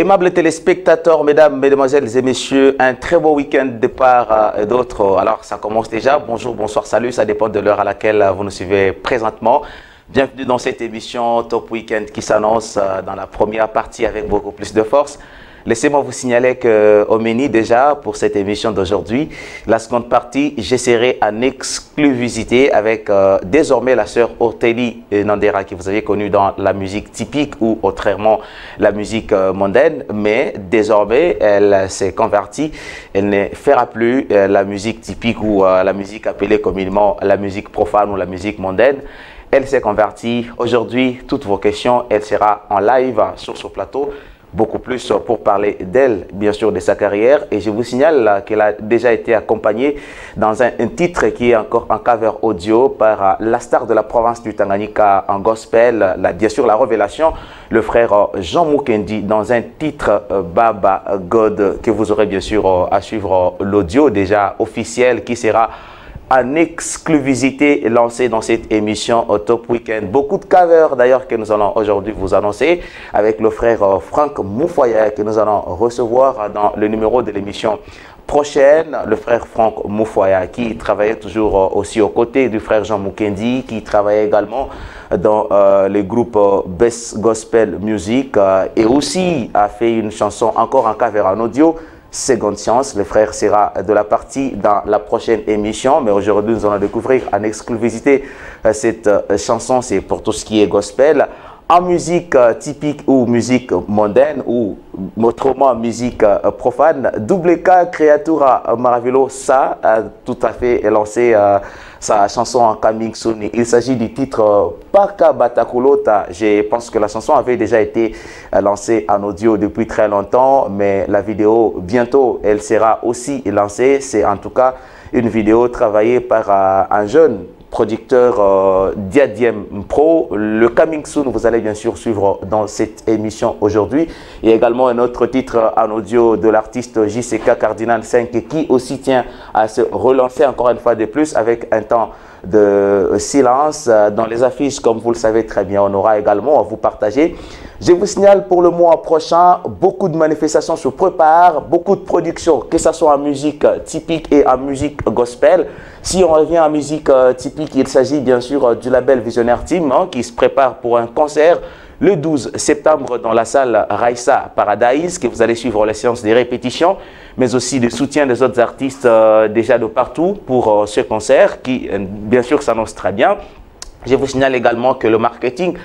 Aimables téléspectateurs, mesdames, mesdemoiselles et messieurs, un très beau week-end de part et d'autre. Alors, ça commence déjà. Bonjour, bonsoir, salut. Ça dépend de l'heure à laquelle vous nous suivez présentement. Bienvenue dans cette émission Top Weekend qui s'annonce dans la première partie avec beaucoup plus de force. Laissez-moi vous signaler qu'au menu déjà pour cette émission d'aujourd'hui, la seconde partie, j'essaierai en exclusivité avec désormais la sœur Ortélie Nandera que vous avez connue dans la musique typique ou autrement la musique mondaine, mais désormais elle s'est convertie, elle ne fera plus la musique typique ou la musique appelée communément la musique profane ou la musique mondaine. Elle s'est convertie. Aujourd'hui, toutes vos questions, elle sera en live sur ce plateau. Beaucoup plus pour parler d'elle, bien sûr, de sa carrière. Et je vous signale qu'elle a déjà été accompagnée dans un titre qui est encore en cover audio par la star de la province du Tanganyika en gospel, bien sûr la révélation, le frère Jean Mukendi, dans un titre Baba God que vous aurez bien sûr à suivre l'audio déjà officiel qui sera en exclusivité lancé dans cette émission au Top Weekend. Beaucoup de covers d'ailleurs que nous allons aujourd'hui vous annoncer avec le frère Franck Moufoya que nous allons recevoir dans le numéro de l'émission prochaine. Le frère Franck Moufoya qui travaillait toujours aussi aux côtés du frère Jean Mukendi, qui travaillait également dans le groupe Best Gospel Music et aussi a fait une chanson encore en cover en audio. Seconde Science, le frère sera de la partie dans la prochaine émission, mais aujourd'hui nous allons découvrir en exclusivité cette chanson, c'est pour tout ce qui est gospel, en musique typique ou musique mondaine ou autrement musique profane. Double K Creatura Maravilo, ça a tout à fait lancé sa chanson en coming soon. Il s'agit du titre Paka Batakulota. Je pense que la chanson avait déjà été lancée en audio depuis très longtemps, mais la vidéo bientôt elle sera aussi lancée. C'est en tout cas une vidéo travaillée par un jeune producteur Diadiem Pro. Le coming soon, vous allez bien sûr suivre dans cette émission aujourd'hui. Il y a également un autre titre en audio de l'artiste JCK Cardinal 5 qui aussi tient à se relancer encore une fois de plus avec un temps de silence. Dans les affiches, comme vous le savez très bien, on aura également à vous partager. Je vous signale pour le mois prochain, beaucoup de manifestations se préparent, beaucoup de productions, que ce soit en musique typique et en musique gospel. Si on revient en musique typique, il s'agit bien sûr du label Visionnaire Team qui se prépare pour un concert le 12 septembre dans la salle Raissa Paradise, que vous allez suivre les séances des répétitions, mais aussi de soutien des autres artistes déjà de partout pour ce concert qui bien sûr s'annonce très bien. Je vous signale également que le marketing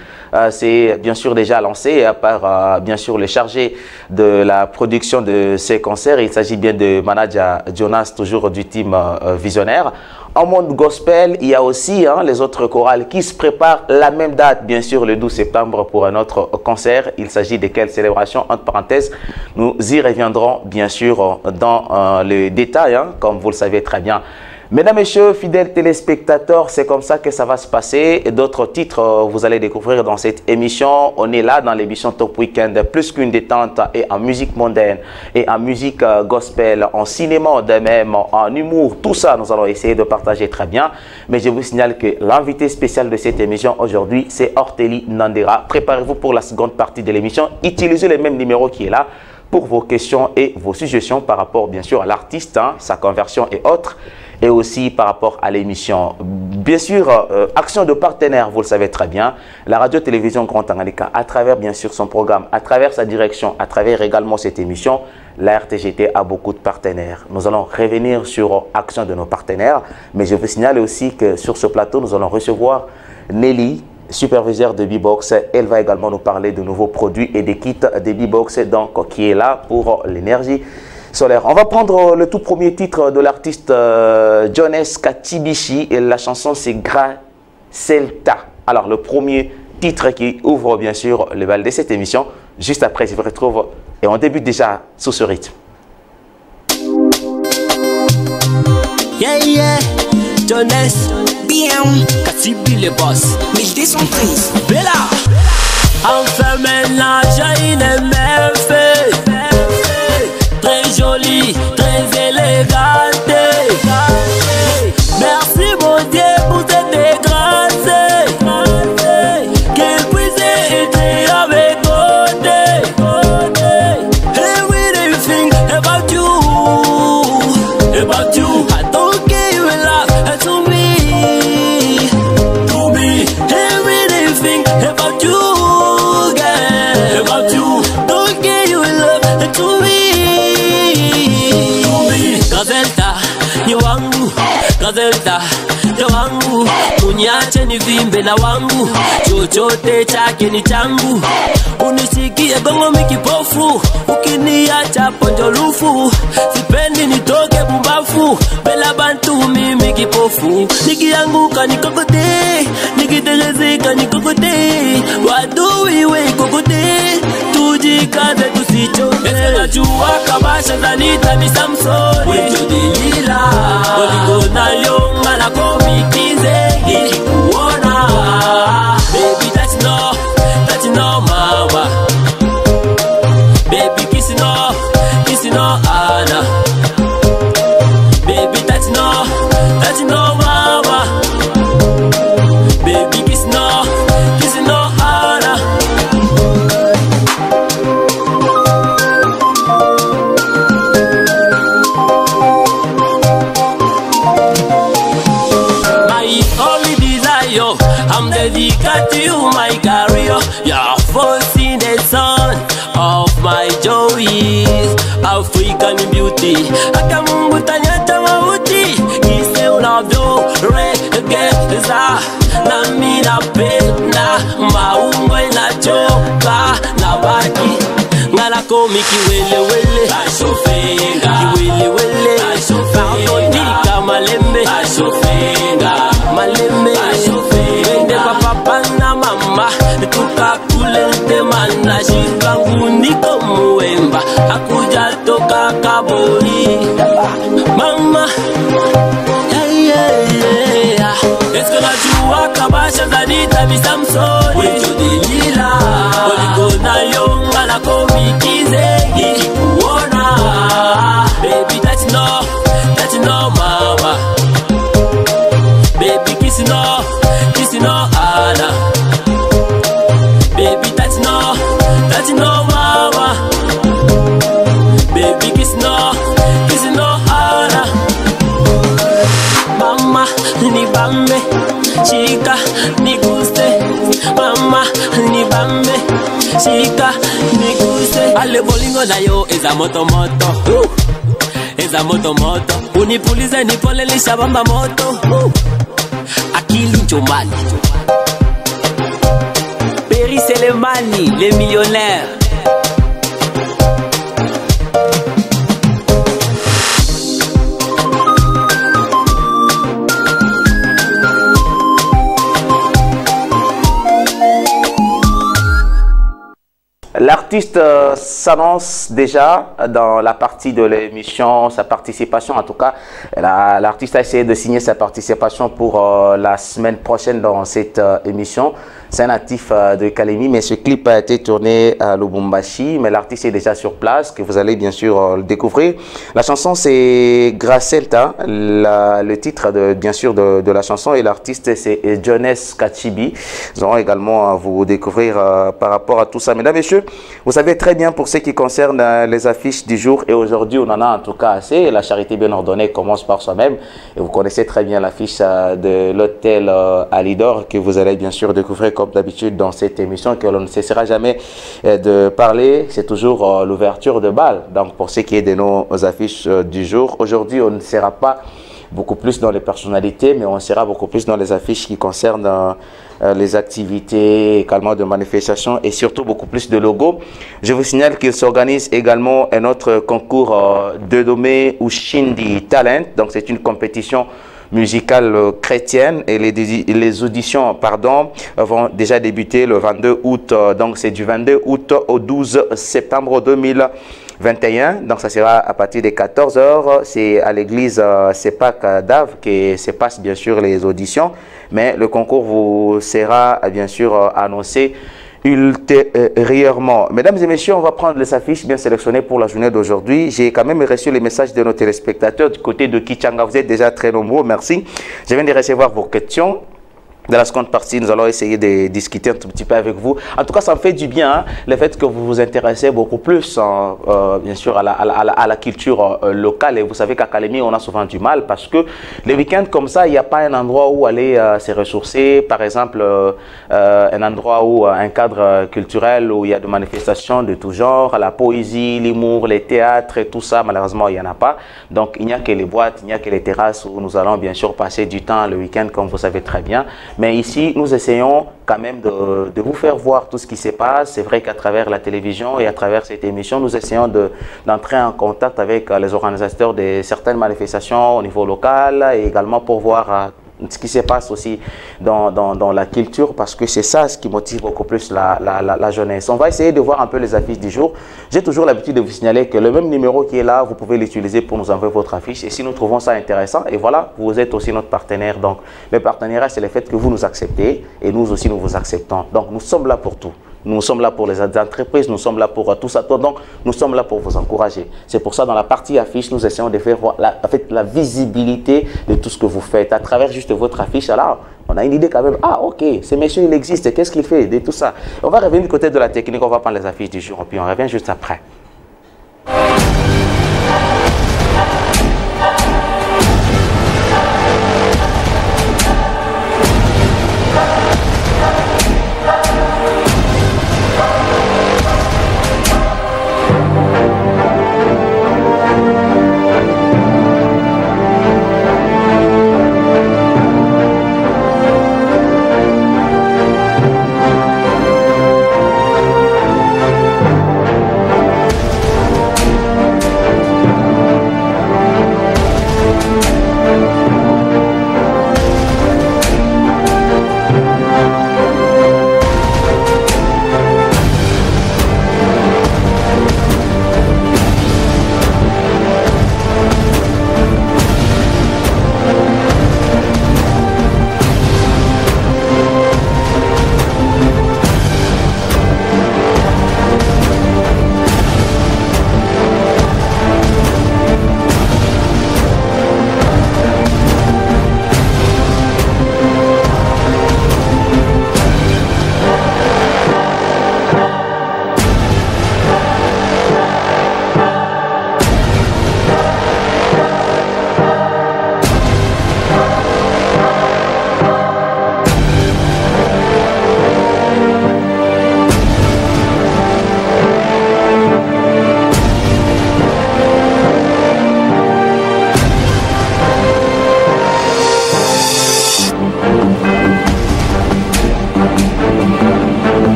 c'est bien sûr déjà lancé par bien sûr le chargé de la production de ces concerts. Il s'agit bien de manager Jonas, toujours du team Visionnaire. En monde gospel, il y a aussi les autres chorales qui se préparent la même date, bien sûr le 12 septembre pour un autre concert. Il s'agit de quelle célébration? Entre parenthèses, nous y reviendrons bien sûr dans le détail, comme vous le savez très bien. Mesdames, Messieurs, fidèles téléspectateurs, c'est comme ça que ça va se passer. Et d'autres titres, vous allez découvrir dans cette émission. On est là dans l'émission Top Weekend, plus qu'une détente et en musique mondaine et en musique gospel, en cinéma de même, en humour. Tout ça, nous allons essayer de partager très bien. Mais je vous signale que l'invité spécial de cette émission aujourd'hui, c'est Ortélie Nandera. Préparez-vous pour la seconde partie de l'émission. Utilisez le même numéro qui est là pour vos questions et vos suggestions par rapport, bien sûr, à l'artiste, sa conversion et autres. Et aussi par rapport à l'émission. Bien sûr, action de partenaire, vous le savez très bien. La radio-télévision Grand Tanganyika, à travers bien sûr son programme, à travers sa direction, à travers également cette émission, la RTGT a beaucoup de partenaires. Nous allons revenir sur action de nos partenaires. Mais je vous signale aussi que sur ce plateau, nous allons recevoir Nelly, superviseur de B-Box. Elle va également nous parler de nouveaux produits et des kits de B-Box, donc qui est là pour l'énergie solaire. On va prendre le tout premier titre de l'artiste Jones Katibishi et la chanson c'est Gracelta. Alors le premier titre qui ouvre bien sûr le bal de cette émission. Juste après je vous retrouve et on débute déjà sous ce rythme. Yeah yeah, Jones, bien, Katibi le boss, 1213, Bella, enfermé là, j'ai une même fait. Très jolie, très élégante. Merci mon Dieu pour cette grâce. Qu'elle puisse être avec côté. Gazelda wangu, uniache nivimbe na wangu, chochote chake ni changu. Unisikie gongo mikipofu, ukiniacha ponjolufu. Sipendi nitoke bumbafu, bela bantu mimi kipofu. Nikianguka nikokote, nikitelezeka nikokote. Wadui we kokote, tujikaze tusichoke. Najua kabasha zanita ni Samson, wejo delila Oligona yonga na komikize ikikuona. Baby that's no mama. Baby kiss no Anna. Baby that's no mama. Baby kiss no Anna. My only desire, I'm dedicated to you, my career. You're forcing the sun of my joys, African beauty. Akamungu tanyata mauti, kise unavyo regeza. Na mina penda, maungo inachoka. Na baki, ngala komi kiwele. Ashofenga, kiwele. Ashofenga, malembe. Ashofenga, malembe. Wende papa na mama, tukakule temana. Shikangu niko muemba, akuja toka kabori. Mama, yeah. It's gonna jua kabasha zanita mi Samson, wejo delila Oligona yonga na komikize ikikuona. Baby that's no mama. Baby kiss no Anna. Baby that's no mama. Baby kiss no Anna. Mama nibambe, shika niguse. Mama nibambe, shika niguse. Ale bolingo na yo eza moto. Eza moto. Unipulize nipole lishabamba moto. Akili Njomali, Peri Selemani, les millionnaires. L'artiste s'annonce déjà dans la partie de l'émission, sa participation en tout cas. L'artiste a essayé de signer sa participation pour la semaine prochaine dans cette émission. C'est un natif de Kalemi, mais ce clip a été tourné à Lubumbashi. Mais l'artiste est déjà sur place, que vous allez bien sûr le découvrir. La chanson, c'est Gracelta, le titre bien sûr de la chanson. Et l'artiste, c'est Jones Kachibi. Nous allons également vous découvrir par rapport à tout ça. Mesdames, Messieurs, vous savez très bien pour ce qui concerne les affiches du jour. Et aujourd'hui, on en a en tout cas assez. La charité bien ordonnée commence par soi-même. Et vous connaissez très bien l'affiche de l'hôtel Alidor que vous allez bien sûr découvrir comme d'habitude dans cette émission, que l'on ne cessera jamais de parler. C'est toujours l'ouverture de bal. Donc pour ce qui est de nos affiches du jour, aujourd'hui on ne sera pas beaucoup plus dans les personnalités, mais on sera beaucoup plus dans les affiches qui concernent les activités également de manifestations et surtout beaucoup plus de logos. Je vous signale qu'il s'organise également un autre concours de Domé ou Shindi Talent. Donc c'est une compétition musicale chrétienne et les auditions vont déjà débuter le 22 août. Donc c'est du 22 août au 12 septembre 2021. Donc ça sera à partir des 14 h. C'est à l'église Sepak Dave que se passent bien sûr les auditions. Mais le concours vous sera bien sûr annoncé ultérieurement. Mesdames et messieurs, on va prendre les affiches bien sélectionnées pour la journée d'aujourd'hui. J'ai quand même reçu les messages de nos téléspectateurs du côté de Kichanga. Vous êtes déjà très nombreux, merci. Je viens de recevoir vos questions. Dans la seconde partie, nous allons essayer de discuter un tout petit peu avec vous. En tout cas, ça me fait du bien, hein, le fait que vous vous intéressez beaucoup plus, bien sûr, à la culture locale. Et vous savez qu'à Calémie, on a souvent du mal parce que les week-ends comme ça, il n'y a pas un endroit où aller se ressourcer. Par exemple, un endroit où un cadre culturel où il y a des manifestations de tout genre, la poésie, l'humour, les théâtres et tout ça. Malheureusement, il n'y en a pas. Donc, il n'y a que les boîtes, il n'y a que les terrasses où nous allons bien sûr passer du temps le week-end, comme vous savez très bien. Mais ici, nous essayons quand même de vous faire voir tout ce qui se passe. C'est vrai qu'à travers la télévision et à travers cette émission, nous essayons d'entrer en contact avec les organisateurs de certaines manifestations au niveau local et également pour voir ce qui se passe aussi dans la culture, parce que c'est ça ce qui motive beaucoup plus la jeunesse. On va essayer de voir un peu les affiches du jour. J'ai toujours l'habitude de vous signaler que le même numéro qui est là, vous pouvez l'utiliser pour nous envoyer votre affiche. Et si nous trouvons ça intéressant, et voilà, vous êtes aussi notre partenaire. Donc, le partenariat, c'est le fait que vous nous acceptez et nous aussi, nous vous acceptons. Donc, nous sommes là pour tout. Nous sommes là pour les entreprises, nous sommes là pour tout ça. Donc, nous sommes là pour vous encourager. C'est pour ça, dans la partie affiche, nous essayons de faire la visibilité de tout ce que vous faites. À travers juste votre affiche, alors, on a une idée quand même. Ah, ok, ce monsieur, il existe. Qu'est-ce qu'il fait de tout ça? On va revenir du côté de la technique. On va prendre les affiches du jour. Puis on revient juste après.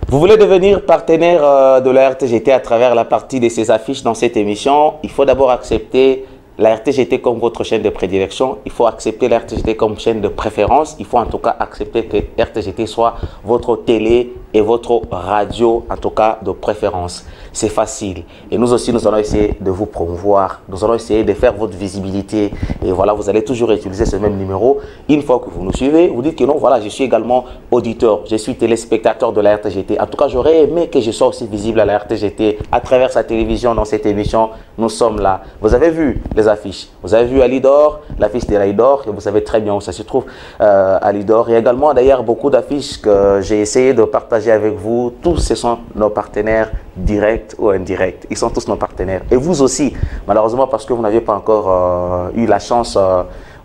Vous voulez devenir partenaire de la RTGT à travers la partie de ses affiches dans cette émission? Il faut d'abord accepter la RTGT comme votre chaîne de prédilection, il faut accepter la RTGT comme chaîne de préférence. Il faut en tout cas accepter que RTGT soit votre télé et votre radio, en tout cas de préférence. C'est facile. Et nous aussi, nous allons essayer de vous promouvoir. Nous allons essayer de faire votre visibilité. Et voilà, vous allez toujours utiliser ce même numéro. Une fois que vous nous suivez, vous dites que non, voilà, je suis également auditeur, je suis téléspectateur de la RTGT. En tout cas, j'aurais aimé que je sois aussi visible à la RTGT à travers sa télévision dans cette émission. Nous sommes là. Vous avez vu les affiches. Vous avez vu Alidor, l'affiche de Alidor, et vous savez très bien où ça se trouve, Alidor. Il y a également d'ailleurs beaucoup d'affiches que j'ai essayé de partager avec vous. Tous ce sont nos partenaires directs ou indirects. Ils sont tous nos partenaires. Et vous aussi, malheureusement, parce que vous n'avez pas encore eu la chance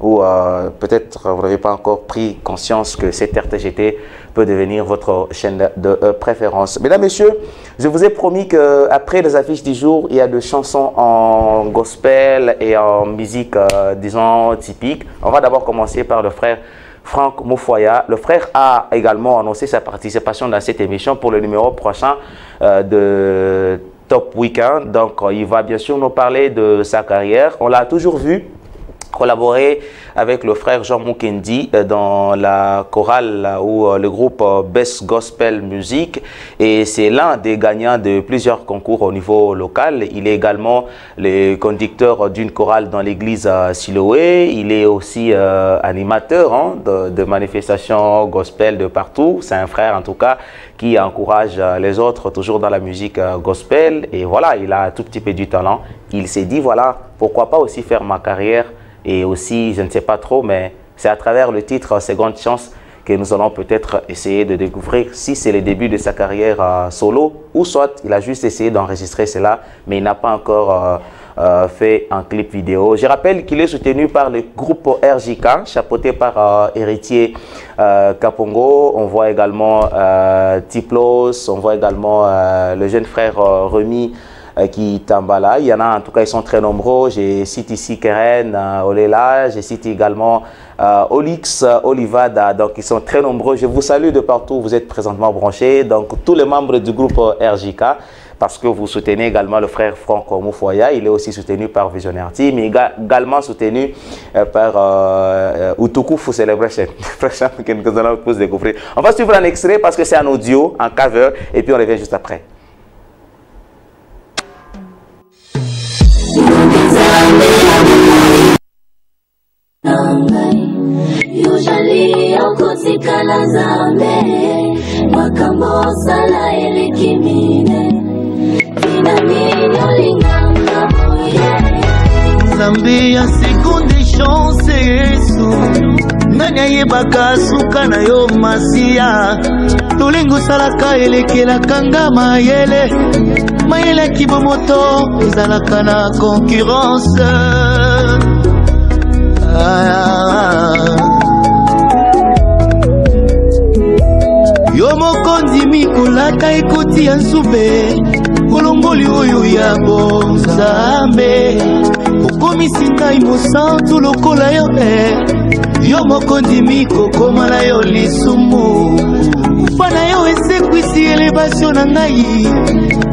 ou peut-être vous n'avez pas encore pris conscience que cette RTGT peut devenir votre chaîne de préférence. Mesdames, Messieurs, je vous ai promis qu'après les affiches du jour, il y a des chansons en gospel et en musique, disons, typique. On va d'abord commencer par le frère Franck Moufoya. Le frère a également annoncé sa participation dans cette émission pour le numéro prochain de Top Weekend. Donc, il va bien sûr nous parler de sa carrière. On l'a toujours vu collaborer avec le frère Jean Mukendi dans la chorale ou le groupe Best Gospel Music, et c'est l'un des gagnants de plusieurs concours au niveau local. Il est également le conducteur d'une chorale dans l'église Siloé. Il est aussi animateur de manifestations gospel de partout. C'est un frère en tout cas qui encourage les autres toujours dans la musique gospel, et voilà, il a un tout petit peu du talent. Il s'est dit voilà, pourquoi pas aussi faire ma carrière. Et aussi, je ne sais pas trop, mais c'est à travers le titre Seconde Chance que nous allons peut-être essayer de découvrir si c'est le début de sa carrière solo, ou soit il a juste essayé d'enregistrer cela, mais il n'a pas encore fait un clip vidéo. Je rappelle qu'il est soutenu par le groupe RJK, chapeauté par Héritier Kapongo. On voit également Tiplos, on voit également le jeune frère Remy qui Tambala. Il y en a en tout cas, ils sont très nombreux. J'ai cité ici Keren, Olela, j'ai cité également Olix, Olivada. Donc ils sont très nombreux. Je vous salue de partout où vous êtes présentement branchés. Donc tous les membres du groupe RJK, parce que vous soutenez également le frère Franck Moufoya. Il est aussi soutenu par Visionnaire Team, mais également soutenu par Utuku for Celebration. Que nous allons vous découvrir. On va suivre un extrait parce que c'est un audio, un cover, et puis on revient juste après. Usually okotikala zambe makambo sala elekimine finani olinganga moye zambe ya seconde chance Yesu nani ayebaka suka na yo masia tolingo salaka elekela kanga mayele mayele kibomoto ezalaka na concurrence. Yo mokondi mikolaka ekoti ya nsube kolongoli oyo ya bonzambe okomisi ngai mosantu lokola yo yo mokondi mikokoma na yo lisumu ufa na yo esekwisi elevasio na ngai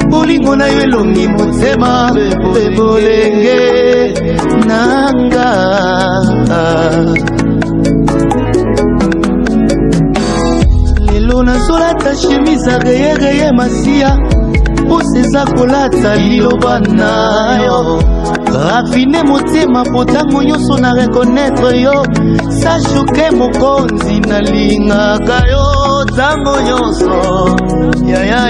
bolingo na yo elongi motema pe bolenge nanga lelo nazolata chemise reyereye masia poseza kolata liloba na yo rafine motema potango nyonso na reconnaître yo sachoke mokonzi nalingaka yo tango nyonso yaya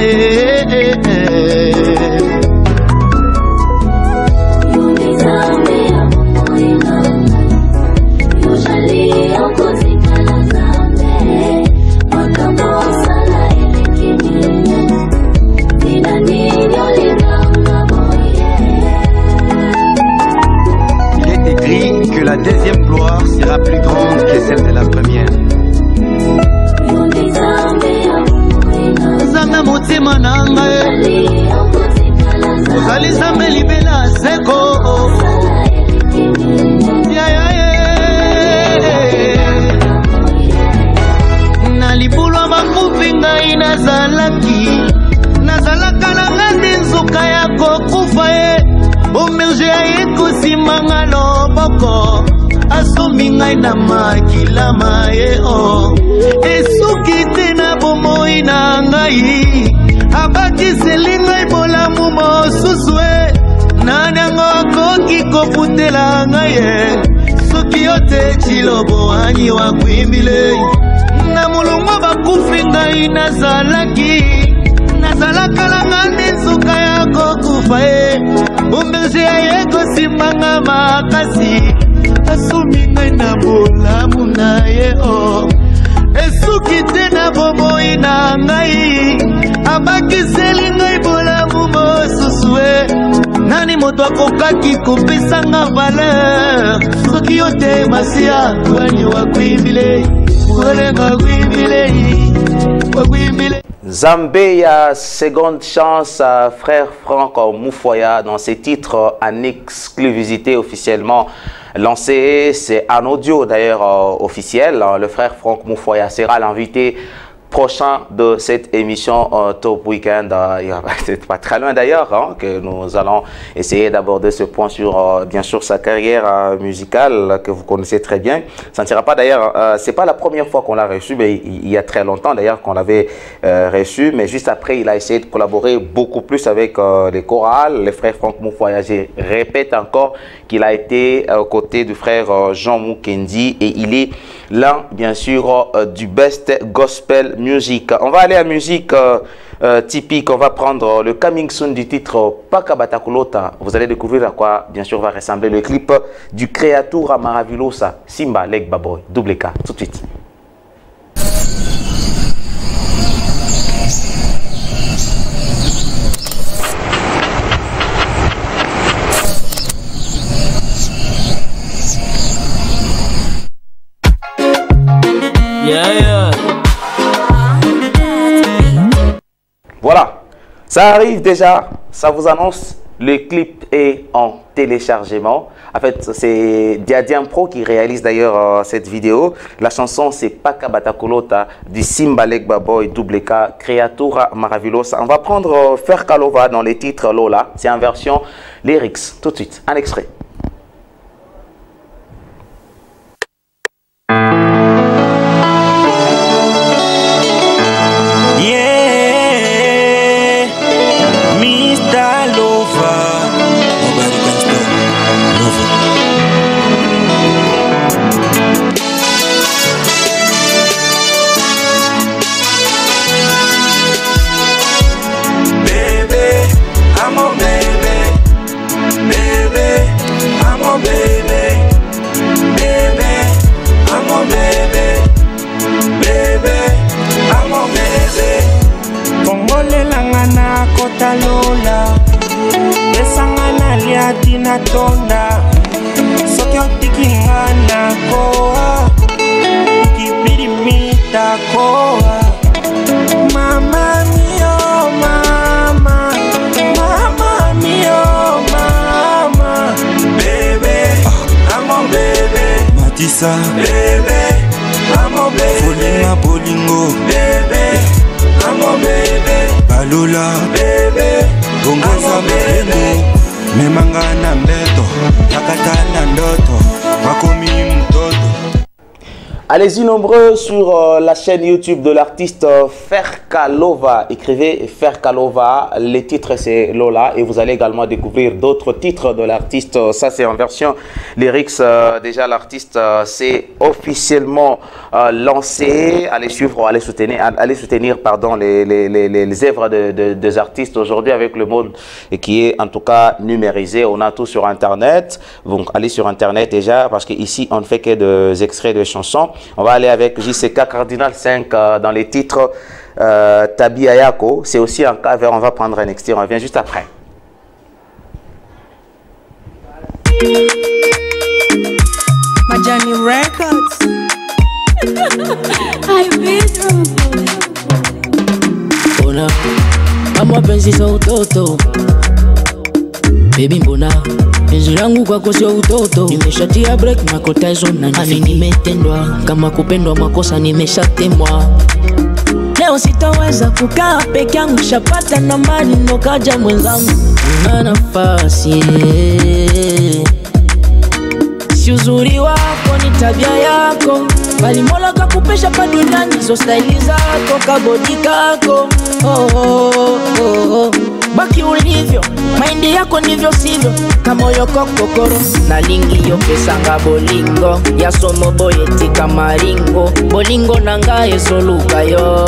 La deuxième gloire sera plus grande que celle de la première. Zanga motema nanga ozali zambe libela seko na libulwa makufi ngai nazalaka na ngandi nzoka ya kokufa ye omerge ya ekosi simanga loboko asombi ngai na makila maye o esuki te na bomoi na ngai abakiseli ngai bolamu mosusu e nani yango akoki koputela ngai e soki yo te chilobo ani wakwimbile na mulungu bakufi ngai nazalaka langa nisuka ya kokufa e bombelge ya ekosimanga makasi asumi ngai na bolamu na ye o esuki te na bomoi na ngai abakiseli ngai bolamu mosusu e nani moto akokaki kopesanga valeur soki yo te masia twani wakwimbile walenga kwimbile wakwimbile. Zambeya, seconde chance, frère Franck Moufoya dans ses titres en exclusivité officiellement lancé. C'est un audio d'ailleurs officiel. Le frère Franck Moufoya sera l'invité prochain de cette émission Top Weekend. C'est pas très loin d'ailleurs hein, que nous allons essayer d'aborder ce point sur bien sûr sa carrière musicale que vous connaissez très bien. Ça ne sera pas d'ailleurs, c'est pas la première fois qu'on l'a reçu, mais il y a très longtemps d'ailleurs qu'on l'avait reçu, mais juste après il a essayé de collaborer beaucoup plus avec les chorales, les frères Franck Moufoya. Je répète encore qu'il a été aux côtés du frère Jean Mukendi et il est l'un bien sûr du best gospel music. On va aller à musique typique. On va prendre le coming soon du titre Pakabatakulota. Vous allez découvrir à quoi bien sûr va ressembler le clip du Créatura Maravillosa Simba Legba Boy double K. Tout de suite. Voilà, ça arrive déjà, ça vous annonce, le clip est en téléchargement. En fait, c'est Diadiam Pro qui réalise d'ailleurs cette vidéo. La chanson, c'est Pakabatakulota du Simba Legba Boy double K, Créatura Maravillosa. On va prendre Fer Kalova dans les titres Lola. C'est en version lyrics. Tout de suite, un extrait. Lola esangana liatina tonda sokyo tikingana koa kibirimita koa mama mio mama mama mio mama bebe amo bebe matisa bebe amo bebe bolinga bolingo bebe amo bebe balula bebe bongoza bebe memangana mbeto takatana ndoto makomi mtoto. Allez-y nombreux sur la chaîne YouTube de l'artiste Fer Kalova. Écrivez Fer Kalova, les titres c'est Lola et vous allez également découvrir d'autres titres de l'artiste. Ça c'est en version lyrics. Déjà l'artiste s'est officiellement lancé. Allez suivre, allez soutenir pardon, les œuvres des artistes aujourd'hui avec le monde qui est en tout cas numérisé. On a tout sur internet. Donc allez sur internet déjà parce qu'ici on ne fait que des extraits de chansons. On va aller avec JCK Cardinal 5 dans les titres Tabi Ayako. C'est aussi un cover. On va prendre un extrait. On revient juste après. Majani Records. Mbona kama penzi za utoto, baby mbona penzi langu kwako sio utoto. Nimeshatia break Michael Tyson na nifiki. Nimetendwa kama kupendwa makosa nimeshatemwa. Leo sitaweza kukaa peke yangu, shapata nambari ndo kaja mwenzangu. Una nafasi uzuri wako ni tabia yako, bali Mola kakupesha pa duniani hizo staili zako, kabodi kako. Baki ulivyo, maindi yako ndivyo sivyo, kama moyo kokokoro na lingi yo pesanga bolingo ya somo boyeti kama ringo, bolingo nangaye soluka yo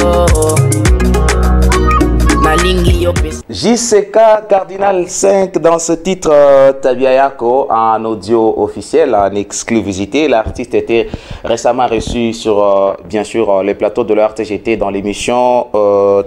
na lingi yo pesa. JCK Cardinal 5 dans ce titre Tabia Yako en audio officiel, en exclusivité. L'artiste était récemment reçu sur bien sûr les plateaux de l'RTGT dans l'émission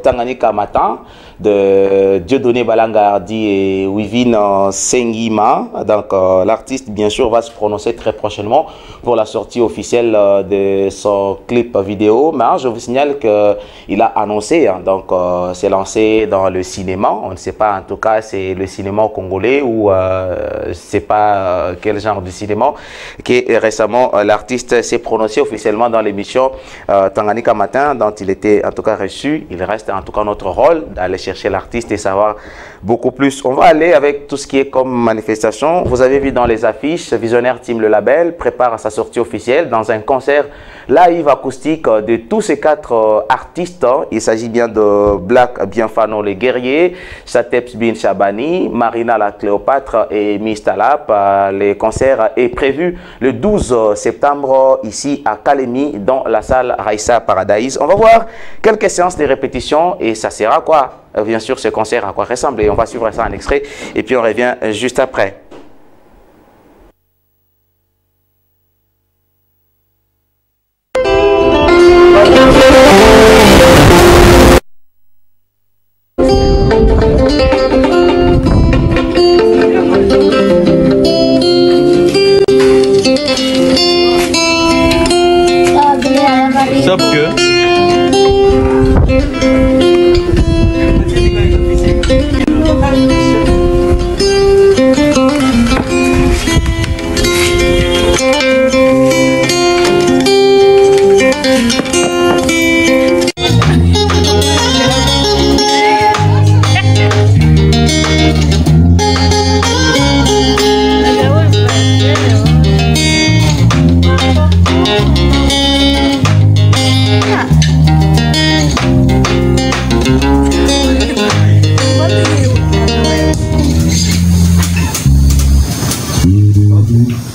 Tanganyika Matin de Dieudonné Balangardi et Wivine Sengima. Donc l'artiste bien sûr va se prononcer très prochainement pour la sortie officielle de son clip vidéo. Mais je vous signale qu'il a annoncé, donc c'est lancé dans le cinéma. On ne sait pas, en tout cas c'est le cinéma congolais ou je ne sais pas quel genre de cinéma, qui récemment l'artiste s'est prononcé officiellement dans l'émission Tanganyika Matin dont il était en tout cas reçu. Il reste en tout cas notre rôle d'aller chercher l'artiste et savoir beaucoup plus. On va aller avec tout ce qui est comme manifestation. Vous avez vu dans les affiches, Visionnaire Team Le Label prépare sa sortie officielle dans un concert live acoustique de tous ces 4 artistes. Il s'agit bien de Black Bienfano les Guerriers, Sateps Bin Chabani, Marina la Cléopâtre et Miss Talap. Le concert est prévu le 12 septembre ici à Kalemi dans la salle Raissa Paradise. On va voir quelques séances de répétition et ça sera quoi? Bien sûr, ce concert à quoi ressemble et on va suivre ça en extrait et puis on revient juste après. Sauf que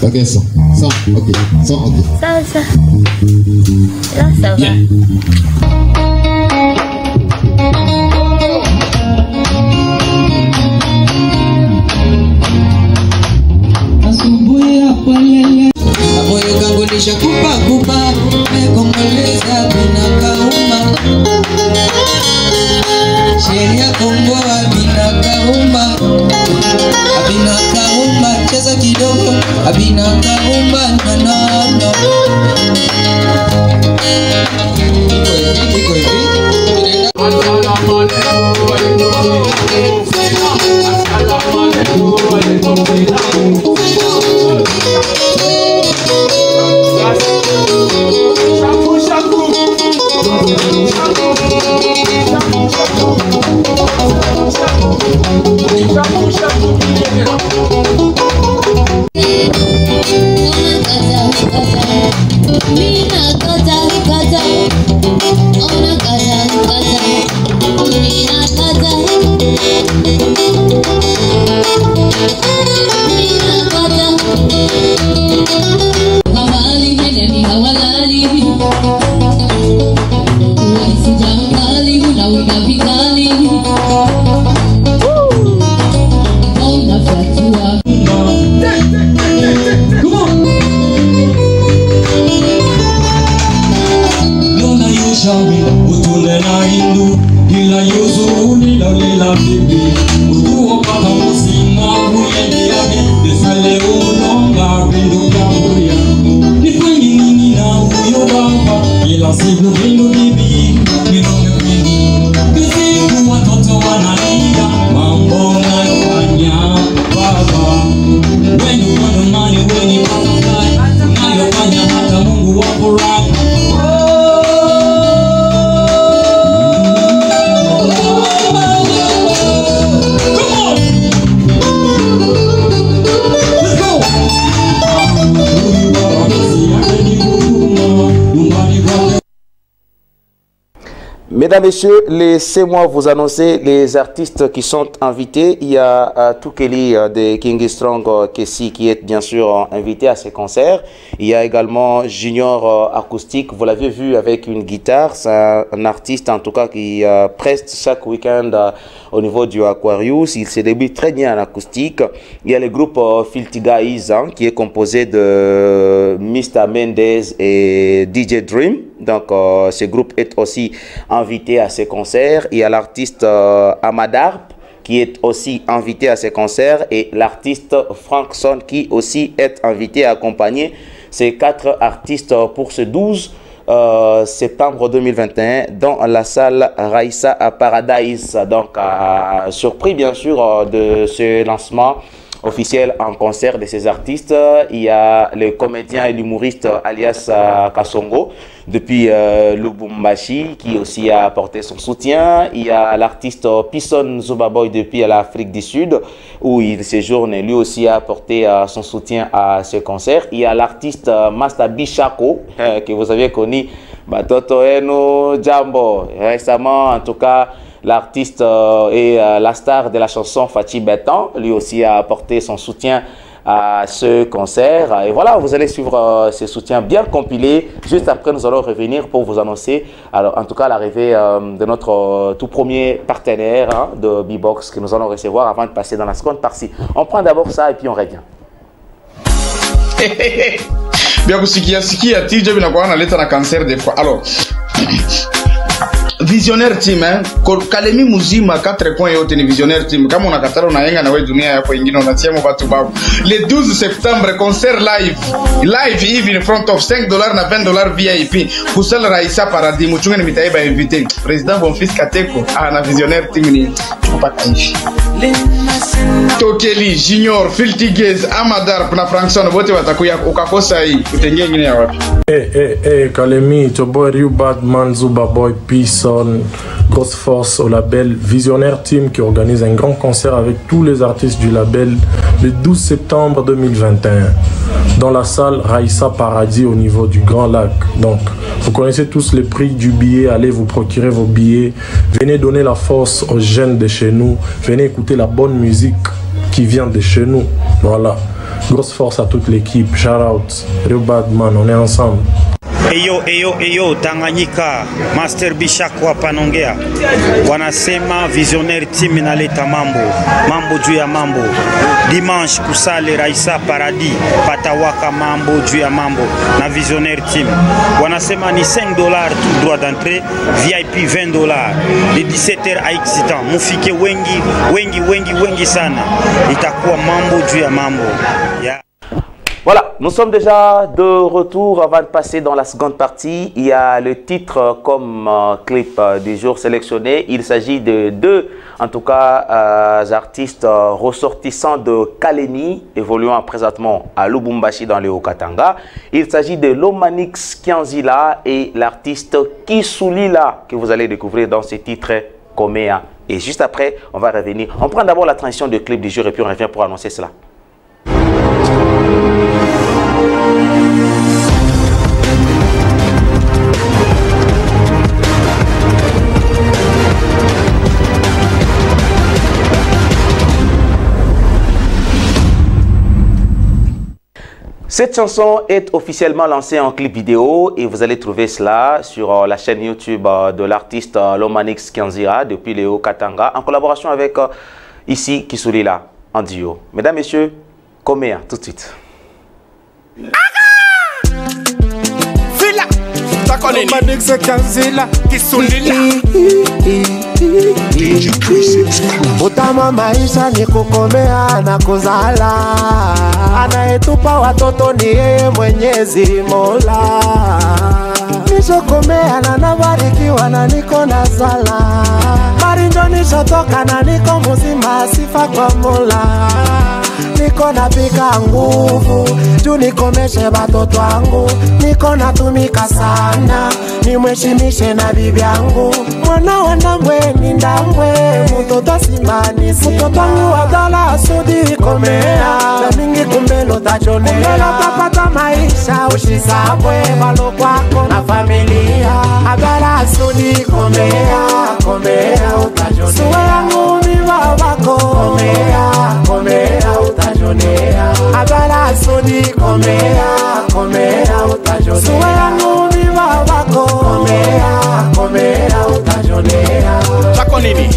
Ok, ça, ok, ça, ok. Ça. Là, ça va. Moyo kangu nisha kupa Kongoleza bina kauma sheria Kongo abina kauma cheza kidogo abina kauma nanano Mina kata, ona kata, mina Mesdames, Messieurs, laissez-moi vous annoncer les artistes qui sont invités. Il y a Tukeli de King Strong Kessi qui est bien sûr invité à ces concerts. Il y a également Junior Acoustique, vous l'avez vu avec une guitare. C'est un artiste en tout cas qui preste chaque week-end au niveau du Aquarius. Il se débute très bien en acoustique. Il y a le groupe Filthy Guys qui est composé de Mr. Mendez et DJ Dream. Donc ce groupe est aussi invité à ces concerts. Il y a l'artiste Amadarp qui est aussi invité à ces concerts et l'artiste Frankson qui aussi est invité à accompagner ces 4 artistes pour ce 12 septembre 2021 dans la salle Raissa à Paradise. Donc surpris bien sûr de ce lancement officiel en concert de ces artistes. Il y a le comédien et l'humoriste alias Kasongo depuis Lubumbashi qui aussi a apporté son soutien. Il y a l'artiste Pison Zubaboy depuis l'Afrique du Sud où il séjourne et lui aussi a apporté son soutien à ce concert. Il y a l'artiste Master Bishako que vous avez connu Batoto Eno Jambo récemment en tout cas. L'artiste et la star de la chanson Fatih Betan, lui aussi a apporté son soutien à ce concert. Et voilà, vous allez suivre ce soutien bien compilé. Juste après, nous allons revenir pour vous annoncer, alors, en tout cas, l'arrivée de notre tout premier partenaire de B-Box que nous allons recevoir avant de passer dans la seconde partie. On prend d'abord ça et puis on revient. Bien kusikia sikia TJ binakuwa analeta na cancer des fois. Alors Visionnaire Team, Kalemi muzima 4 points yote ni Visionnaire Team. Kama unakatala unayenga na wewe dunia yako ingine unatia watu babu. Le 12 septembre concert live even in front of $5 na $20 VIP. Kusala Raissa Paradis muchunge ni mitaiba invité. Président Bonfils Kateko na Visionnaire Team ni mpaka hivi. Tokeli, Junior, Filthy Guys, Amadar na Frankson wote watakuya ukakosa hii utengea ingine ya wapi. Kalemi, to boy Ryu Badman, Zuba Boy, Pison, Grosse Force au label Visionnaire Team qui organise un grand concert avec tous les artistes du label le 12 septembre 2021 dans la salle Raissa Paradis au niveau du Grand Lac. Donc, vous connaissez tous les prix du billet, allez vous procurer vos billets, venez donner la force aux jeunes de chez nous, venez écouter la bonne musique qui vient de chez nous. Voilà. Grosse force à toute l'équipe. Shout out. Real Badman, on est ensemble. Eyo, Tanganyika, Master Bishako hapa naongea. Wanasema Visionnaire Team inaleta mambo juu ya mambo. Dimanche kusale Raissa Paradis, patawaka mambo juu ya mambo na Visionnaire Team. Wanasema ni $5 tout droit d'entrée, VIP $20. De 17h à Excitant. Mufike wengi sana. Itakuwa mambo juu ya mambo. Voilà, nous sommes déjà de retour. Avant de passer dans la seconde partie, il y a le titre comme clip du jour sélectionné. Il s'agit de 2, en tout cas, artistes ressortissants de Kalemi, évoluant présentement à Lubumbashi dans le Haut-Katanga. Il s'agit de Lomanix Kianzila et l'artiste Kisulila que vous allez découvrir dans ce titre Komea. Et juste après, on va revenir. On prend d'abord la transition de clip du jour et puis on revient pour annoncer cela. Cette chanson est officiellement lancée en clip vidéo et vous allez trouver cela sur la chaîne YouTube de l'artiste Lomanix Kianzira depuis le Haut-Katanga en collaboration avec ici Kisulila en duo. Mesdames, Messieurs, Komea tout de suite. Lomanix Kianzira, Kisulila. Utama maisha ni kukomea na kuzala, anayetupa watoto ni yeye Mwenyezi Mola. Nishokomea na nabarikiwa na niko na sala, marinjo nishotoka na niko mzima, sifa kwa Mola. Niko napika nguvu juu nikomeshe watoto wangu, niko natumika sana nimheshimishe na bibi yangu. Mwana wa ndambwe ni ndambwe, mtoto simani mtoto wangu wa dala sudi Komea, na mingi kumbelo tachonea, kumbelo tapata maisha ushisabwe balo kwako na familia. Abala sudi komea, komea utajonea. Suwe yangu miwa wako, komea, komea utajonea. Abala sudi komea, komea utajonea. Suwe yangu miwa wako, komea, komea utajonea. Chako nini?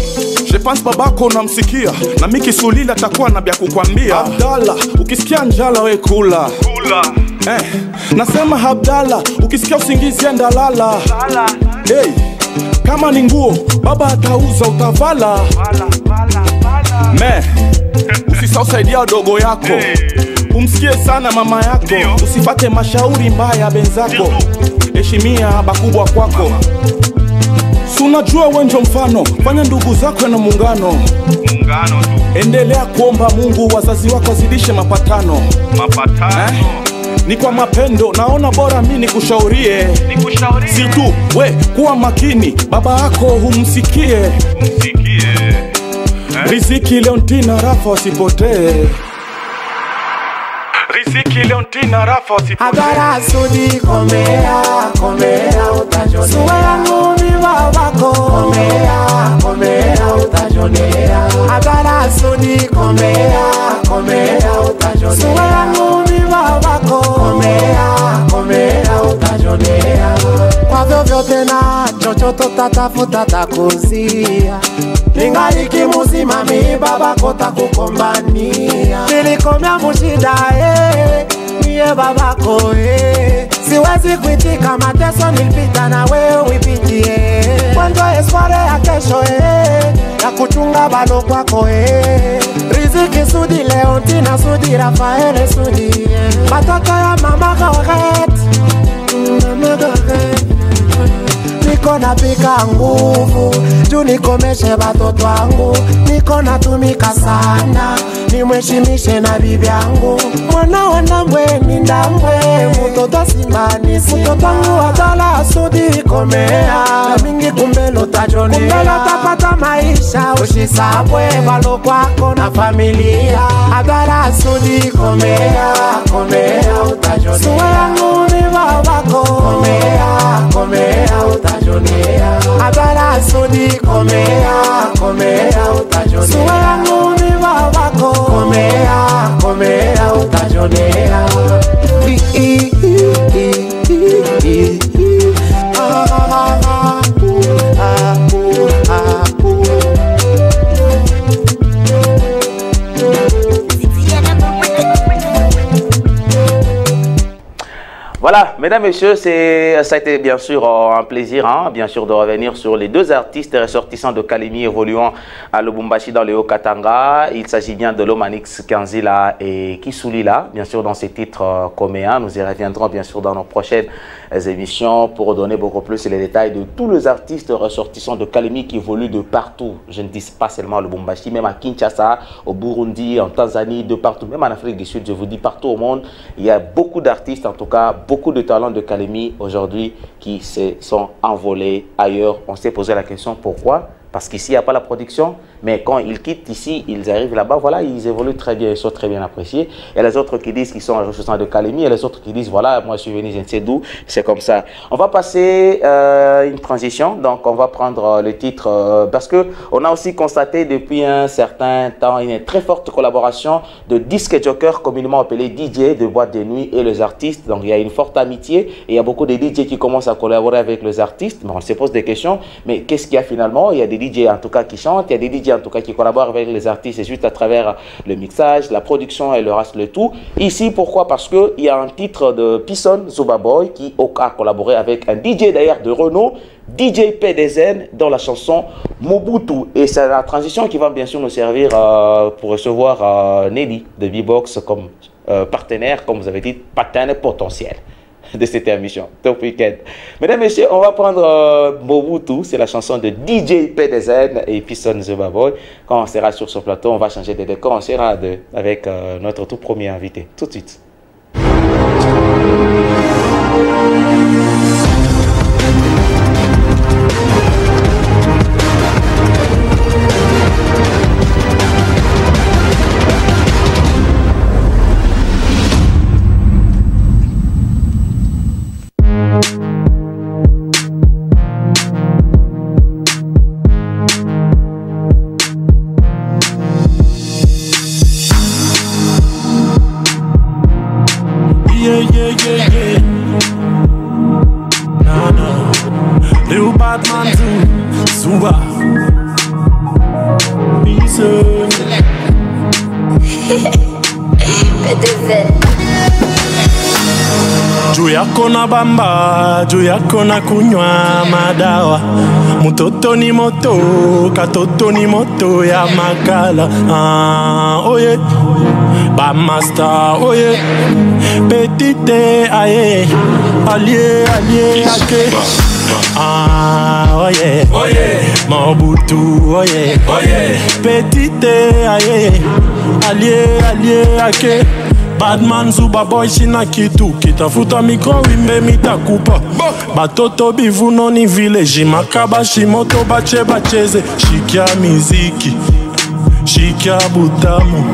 Je pense babako unamsikia na Miki Sulila atakuwa na bya kukwambia. Abdalla, ukisikia njala we kula. Nasema Abdalla, ukisikia usingizi enda lala. Hey, kama ni nguo baba atauza utavala. Usisahau saidia dogo yako. Umsikie sana mama yako. Usifate mashauri mbaya benzako. Heshimia bakubwa kwako. Unajua wenjo mfano, fanya ndugu zako na muungano. Endelea kuomba Mungu wazazi wako wazidishe mapatano. Ni kwa mapendo, naona bora mimi nikushaurie. Si tu, we, kuwa makini, baba yako humsikie. Riziki Leontina Rafa usipotee. Riziki Leontina Rafa usipotee. Abara sudi komea, komea utajonea. Suwe yangu miwa wako, komea, komea utajonea. Abara sudi komea, komea utajonea. Suwe yangu miwa wako, komea, komea utajonea. Kwa vyovyote na chochote tatafuta takuzia. Ningali muzima mi baba kota kukombania. Nilikomea mushida niye babako siwezi kuitika mateso nilipita na wewe uipitie. Mwanzo esware ya kesho ya kuchunga balo kwako Riziki sudi Leontina sudi Rafael sudi batoto ya mama Goret, mama Goret. Niko napika nguvu juu nikomeshe batoto wangu. Niko natumika sana nimweshimishe na bibi yangu. Mwana wa ndambwe ni ndambwe, mtoto simbani si. Mtoto wangu Abdalla sudi komea, na mingi kumbelo utajonea. Kumbelo tapata maisha ushisabwe balo kwako na familia. Abdalla sudi komea, komea utajonea. Suwe yangu ni babako, komea, komea utajonea. Abdalla sudi komea, komea utajonea. Suwe yangu ni babako, komea, komea utajonea. Voilà, mesdames, messieurs, ça a été bien sûr un plaisir, bien sûr, de revenir sur les deux artistes ressortissants de Kalemi évoluant à Lubumbashi dans le Haut-Katanga. Il s'agit bien de Lomanix Kanzila et Kisulila, bien sûr, dans ces titres coméens. Nous y reviendrons, bien sûr, dans nos prochaines émissions pour donner beaucoup plus les détails de tous les artistes ressortissants de Kalemi qui évoluent de partout. Je ne dis pas seulement à Lubumbashi, même à Kinshasa, au Burundi, en Tanzanie, de partout, même en Afrique du Sud, je vous dis partout au monde. Il y a beaucoup d'artistes, en tout cas, beaucoup de talents de Kalemi aujourd'hui qui se sont envolés ailleurs. On s'est posé la question pourquoi? Parce qu'ici, il n'y a pas la production, mais quand ils quittent ici, ils arrivent là-bas, voilà, ils évoluent très bien, ils sont très bien appréciés. Et les autres qui disent qu'ils sont ressortissants de Kalemi, et les autres qui disent, voilà, moi je suis venu, je ne sais d'où, c'est comme ça. On va passer une transition, donc on va prendre le titre, parce qu'on a aussi constaté depuis un certain temps une très forte collaboration de disques joker, communément appelés DJ, de boîtes de nuit et les artistes. Donc il y a une forte amitié, et il y a beaucoup de DJ qui commencent à collaborer avec les artistes. Bon, on se pose des questions, mais qu'est-ce qu'il y a finalement? Il y a des DJ en tout cas qui chantent, il y a des DJ en tout cas qui collaborent avec les artistes, et juste à travers le mixage, la production et le reste, le tout. Ici, pourquoi? Parce qu'il y a un titre de Pisson Zubaboy qui a collaboré avec un DJ d'ailleurs de Renault, DJ PDZN, dans la chanson Mobutu. Et c'est la transition qui va bien sûr nous servir pour recevoir Nelly de B-Box comme partenaire, comme vous avez dit, partenaire potentiel de cette émission, Top Weekend. Mesdames et messieurs, on va prendre Mobutu, c'est la chanson de DJ PDZN et Pisson Zubaboy. Quand on sera sur ce plateau, on va changer de décor, on sera avec notre tout premier invité. Tout de suite. juu yako na bamba, juu yako na kunywa madawa. Mutoto ni moto, katoto ni moto ya makala. Oye, ba master, oye, petite aye, allié, ake. Oye, oye, Mobutu, oye, oye, petite aye, allié, ake. Badman Zuba boy shina kitu kitafuta mikro wimbe mitakupa batoto bivuno ni village makaba shimoto bacheze shikia miziki shikia butamu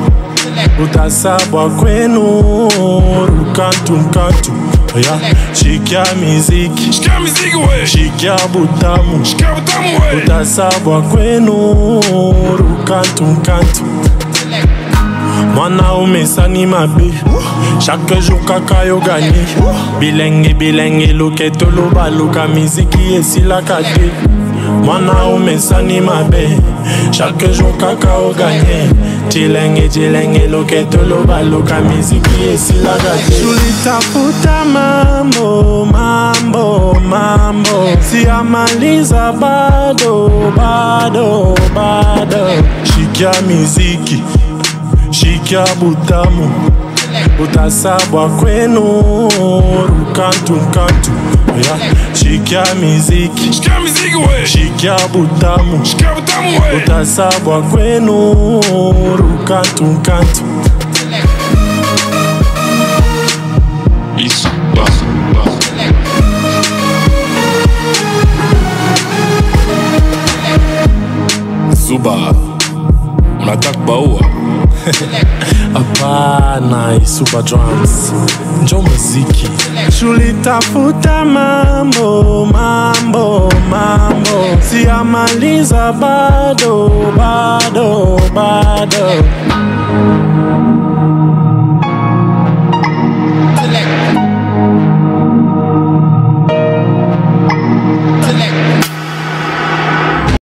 utasabwa kwenu rukantu ya shikia miziki shikia butamu utasabwa kwenu rukantu Mwanaume sani mabe chaque jour kaka yo gagné bilenge loketo loba luka miziki esila kate Mwanaume sani mabe chaque jour kaka yo gagné Chilenge loketo loba luka miziki esila kate Tulitafuta mambo siamaliza bado shikia miziki shikia butamu utasabwa kwenu rukantu ya shikia miziki shikia butamu utasabwa kwenu rukantu Zuba unataka baua Hapana, Isuba drums njo muziki. Tulitafuta mambo siamaliza bado